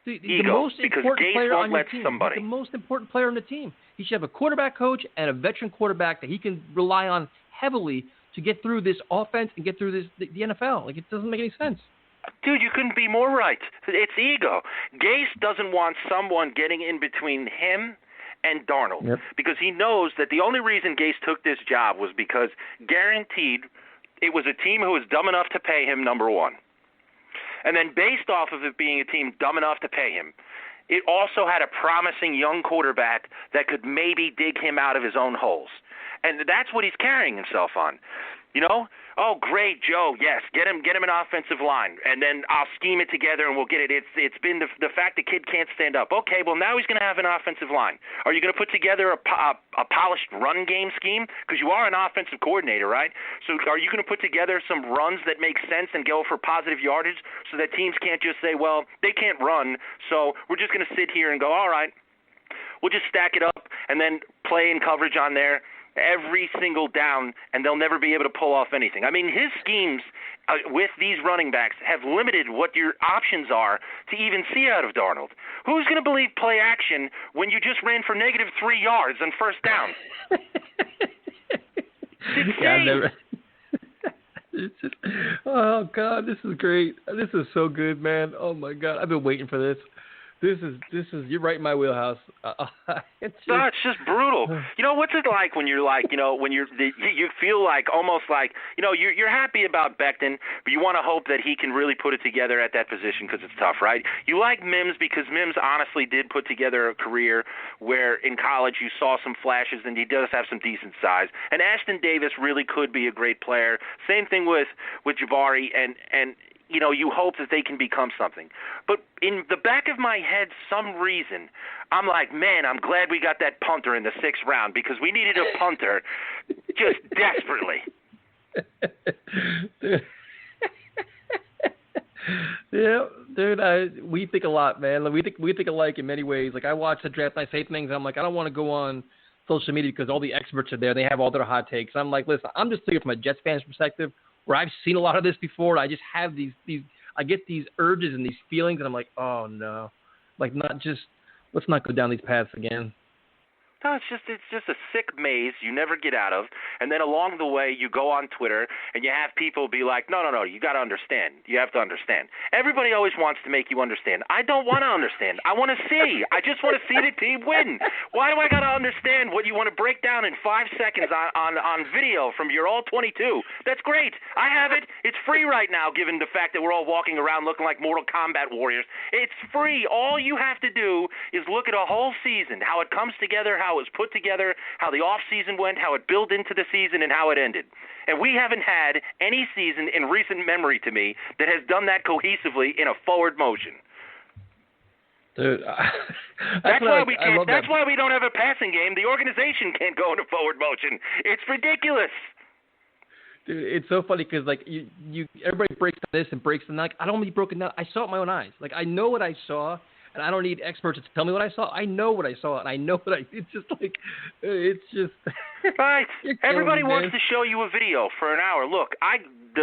The most important player on your team. Somebody. The most important player on the team. He should have a quarterback coach and a veteran quarterback that he can rely on heavily to get through this offense and get through the NFL. Like, it doesn't make any sense. Dude, you couldn't be more right. It's ego. Gase doesn't want someone getting in between him and Darnold because he knows that the only reason Gase took this job was because guaranteed it was a team who was dumb enough to pay him, number one. And then based off of it being a team dumb enough to pay him, it also had a promising young quarterback that could maybe dig him out of his own holes. And that's what he's carrying himself on. You know, oh, great, Joe, yes, get him an offensive line, and then I'll scheme it together and we'll get it. It's been the fact the kid can't stand up. Okay, well, now he's going to have an offensive line. Are you going to put together a polished run game scheme? Because you are an offensive coordinator, right? So are you going to put together some runs that make sense and go for positive yardage so that teams can't just say, well, they can't run, so we're just going to sit here and go, all right, we'll just stack it up and then play in coverage on there every single down, and they'll never be able to pull off anything. I mean, his schemes with these running backs have limited what your options are to even see out of Darnold. Who's going to believe play action when you just ran for -3 yards on first down? It's just, oh, God, this is great. This is so good, man. Oh, my God. I've been waiting for this. This is you're right in my wheelhouse. It's just brutal. You know, what's it like when you're like, you know, when you feel like almost like, you know, you're happy about Becton, but you want to hope that he can really put it together at that position because it's tough, right? You like Mims because Mims honestly did put together a career where in college you saw some flashes and he does have some decent size. And Ashton Davis really could be a great player. Same thing with Jabari and you know, you hope that they can become something. But in the back of my head, some reason, I'm like, man, I'm glad we got that punter in the 6th round because we needed a punter just desperately. Yeah, dude, we think a lot, man. We think alike in many ways. Like, I watch the draft and I say things, I'm like, I don't want to go on social media because all the experts are there. They have all their hot takes. I'm like, listen, I'm just thinking from a Jets fan's perspective, where I've seen a lot of this before, and I just have these I get these urges and these feelings, and I'm like, oh no, like let's not go down these paths again. No, it's just a sick maze you never get out of. And then along the way, you go on Twitter and you have people be like, no, you got to understand. You have to understand. Everybody always wants to make you understand. I don't want to understand. I want to see. I just want to see the team win. Why do I got to understand what you want to break down in 5 seconds on video from your All-22? That's great. I have it. It's free right now, given the fact that we're all walking around looking like Mortal Kombat warriors. It's free. All you have to do is look at a whole season, how it comes together, how it was put together, how the off-season went, how it built into the season, and how it ended. And we haven't had any season in recent memory to me that has done that cohesively in a forward motion. Dude, that's why we can't. That's why we don't have a passing game. The organization can't go into forward motion. It's ridiculous. Dude, it's so funny because like you everybody breaks down this and breaks down that. Like, I don't need broken down. I saw it with my own eyes. Like, I know what I saw. And I don't need experts to tell me what I saw. I know what I saw, and I know what it's just like, it's just. Right. Everybody wants to show you a video for an hour. Look,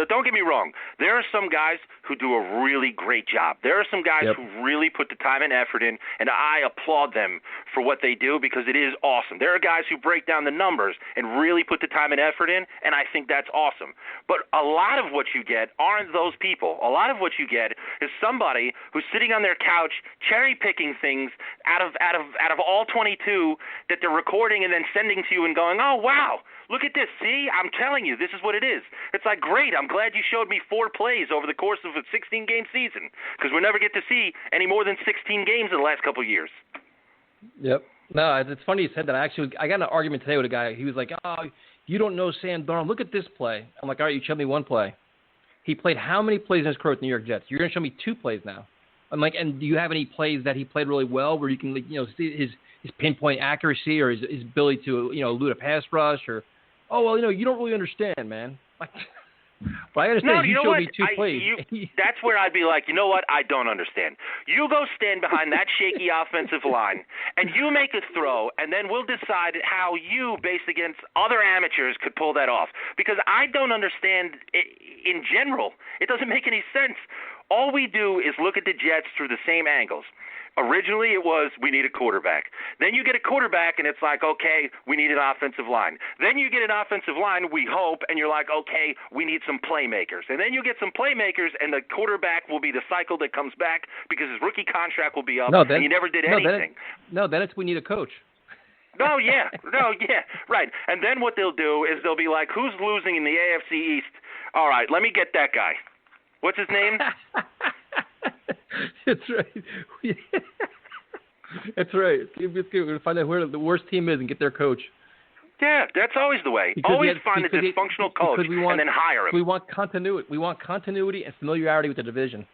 don't get me wrong. There are some guys who do a really great job. There are some guys who really put the time and effort in, and I applaud them for what they do because it is awesome. There are guys who break down the numbers and really put the time and effort in, and I think that's awesome. But a lot of what you get aren't those people. A lot of what you get is somebody who's sitting on their couch cherry-picking things out of all 22 that they're recording and then sending to you and going, oh, wow, look at this. See, I'm telling you, this is what it is. It's like, great, I'm glad you showed me 4 plays over the course of a 16-game season because we never get to see any more than 16 games in the last couple of years. Yep. No, it's funny you said that. I got in an argument today with a guy. He was like, oh, you don't know Sam Darnold. Look at this play. I'm like, all right, you showed me 1 play. He played how many plays in his career with the New York Jets? You're going to show me 2 plays now. I'm like, and do you have any plays that he played really well where you can, see his pinpoint accuracy or his ability to, elude a pass rush or, oh, well, you don't really understand, man. Like, but I understand. No, you know showed what? me 2 plays. That's where I'd be like, you know what? I don't understand. You go stand behind that shaky offensive line, and you make a throw, and then we'll decide how you, based against other amateurs, could pull that off. Because I don't understand in general. It doesn't make any sense. All we do is look at the Jets through the same angles. Originally, it was we need a quarterback. Then you get a quarterback, and it's like, okay, we need an offensive line. Then you get an offensive line, we hope, and you're like, okay, we need some playmakers. And then you get some playmakers, and the quarterback will be the cycle that comes back because his rookie contract will be up, and you never did anything. Then it's we need a coach. No, yeah, right. And then what they'll do is they'll be like, who's losing in the AFC East? All right, let me get that guy. What's his name? That's right. That's right. We're going to find out where the worst team is and get their coach. Yeah, that's always the way. Always find a dysfunctional coach and then hire him. We want continuity. We want continuity and familiarity with the division.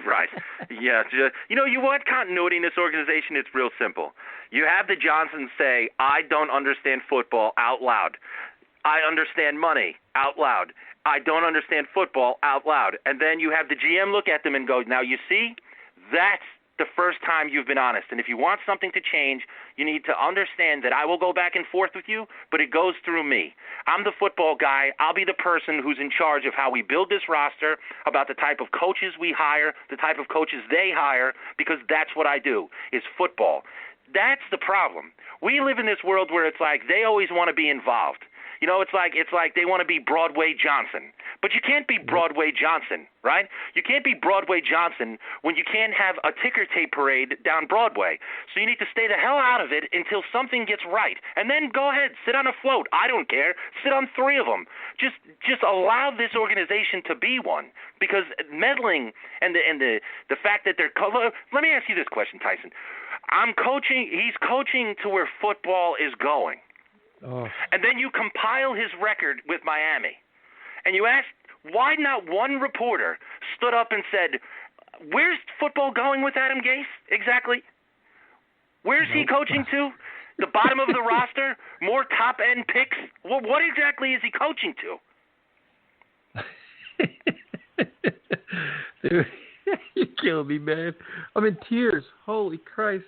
Right. Yeah. You want continuity in this organization? It's real simple. You have the Johnsons say, I don't understand football out loud. I understand money out loud. I don't understand football out loud. And then you have the GM look at them and go, now you see, that's the first time you've been honest. And if you want something to change, you need to understand that I will go back and forth with you, but it goes through me. I'm the football guy. I'll be the person who's in charge of how we build this roster, about the type of coaches we hire, the type of coaches they hire, because that's what I do, is football. That's the problem. We live in this world where it's like they always want to be involved. It's like they want to be Broadway Johnson. But you can't be Broadway Johnson, right? You can't be Broadway Johnson when you can't have a ticker tape parade down Broadway. So you need to stay the hell out of it until something gets right. And then go ahead, sit on a float. I don't care. Sit on 3 of them. Just allow this organization to be one. Because meddling and the fact that they're – let me ask you this question, Tyson. He's coaching to where football is going. Oh. And then you compile his record with Miami. And you ask, why not one reporter stood up and said, where's football going with Adam Gase exactly? Where's he coaching to? The bottom of the roster? More top-end picks? What exactly is he coaching to? Dude, you're killing me, man. I'm in tears. Holy Christ.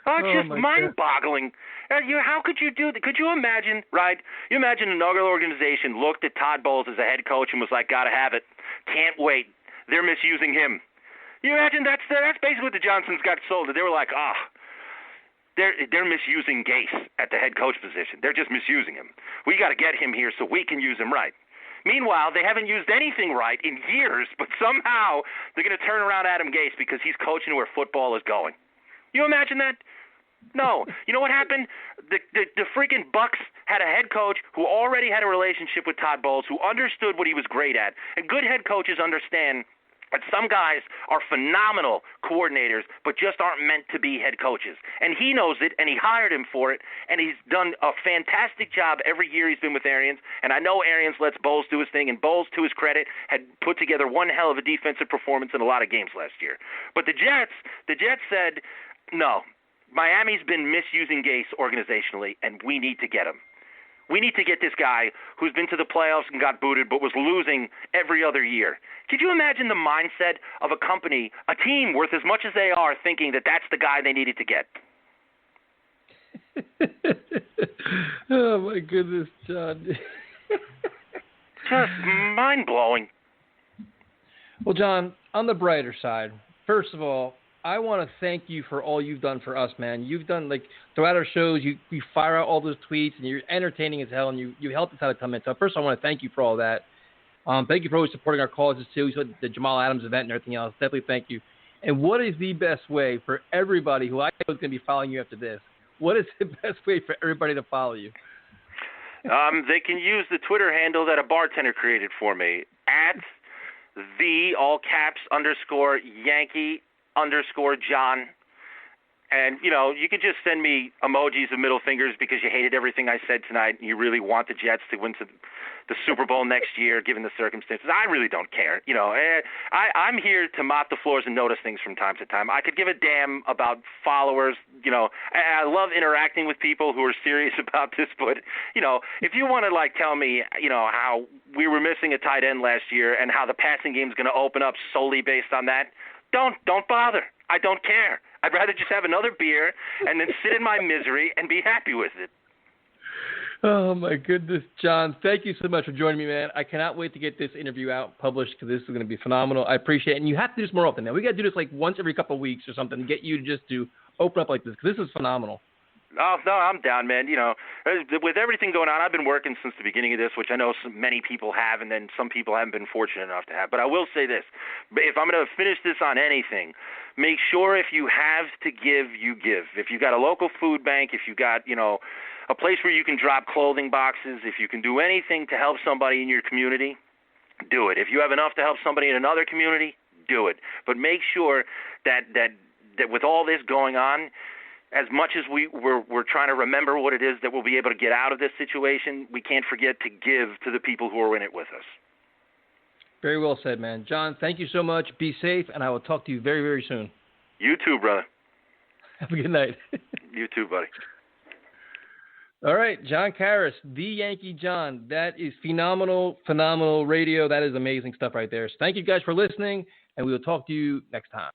Oh, it's just mind-boggling. How could you do that? Could you imagine, right? You imagine an organization looked at Todd Bowles as a head coach and was like, gotta have it. Can't wait. They're misusing him. You imagine that's basically what the Johnsons got sold. They were like, they're misusing Gase at the head coach position. They're just misusing him. We got to get him here so we can use him right. Meanwhile, they haven't used anything right in years, but somehow they're going to turn around Adam Gase because he's coaching where football is going. You imagine that? No. You know what happened? The freaking Bucks had a head coach who already had a relationship with Todd Bowles, who understood what he was great at. And good head coaches understand that some guys are phenomenal coordinators but just aren't meant to be head coaches. And he knows it, and he hired him for it, and he's done a fantastic job every year he's been with Arians. And I know Arians lets Bowles do his thing, and Bowles, to his credit, had put together one hell of a defensive performance in a lot of games last year. But the Jets said, no, Miami's been misusing Gase organizationally, and we need to get him. We need to get this guy who's been to the playoffs and got booted but was losing every other year. Could you imagine the mindset of a company, a team worth as much as they are, thinking that that's the guy they needed to get? Oh, my goodness, John. Just mind-blowing. Well, John, on the brighter side, first of all, I want to thank you for all you've done for us, man. You've done, throughout our shows, you fire out all those tweets, and you're entertaining as hell, and you helped us out a ton, man. So first, I want to thank you for all that. Thank you for always supporting our causes, too. You said the Jamal Adams event and everything else. Definitely thank you. And what is the best way for everybody who I know is going to be following you after this? What is the best way for everybody to follow you? They can use the Twitter handle that a bartender created for me, at the, all caps, _Yankee _John. And, you could just send me emojis of middle fingers because you hated everything I said tonight and you really want the Jets to win the Super Bowl next year, given the circumstances. I really don't care. I'm here to mop the floors and notice things from time to time. I could give a damn about followers. I love interacting with people who are serious about this. But, if you want to, tell me, how we were missing a tight end last year and how the passing game is going to open up solely based on that, don't bother. I don't care. I'd rather just have another beer and then sit in my misery and be happy with it. Oh, my goodness, John. Thank you so much for joining me, man. I cannot wait to get this interview out, published, because this is going to be phenomenal. I appreciate it. And you have to do this more often, man. We got to do this once every couple of weeks or something, get you just to open up like this, because this is phenomenal. Oh, no, I'm down, man. With everything going on, I've been working since the beginning of this, which I know many people have, and then some people haven't been fortunate enough to have. But I will say this. If I'm going to finish this on anything, make sure if you have to give, you give. If you got a local food bank, if you got, a place where you can drop clothing boxes, if you can do anything to help somebody in your community, do it. If you have enough to help somebody in another community, do it. But make sure that with all this going on, as much as we're trying to remember what it is that we'll be able to get out of this situation, we can't forget to give to the people who are in it with us. Very well said, man. John, thank you so much. Be safe, and I will talk to you very, very soon. You too, brother. Have a good night. You too, buddy. All right, John Karaus, the Yankee John. That is phenomenal radio. That is amazing stuff right there. So thank you guys for listening, and we will talk to you next time.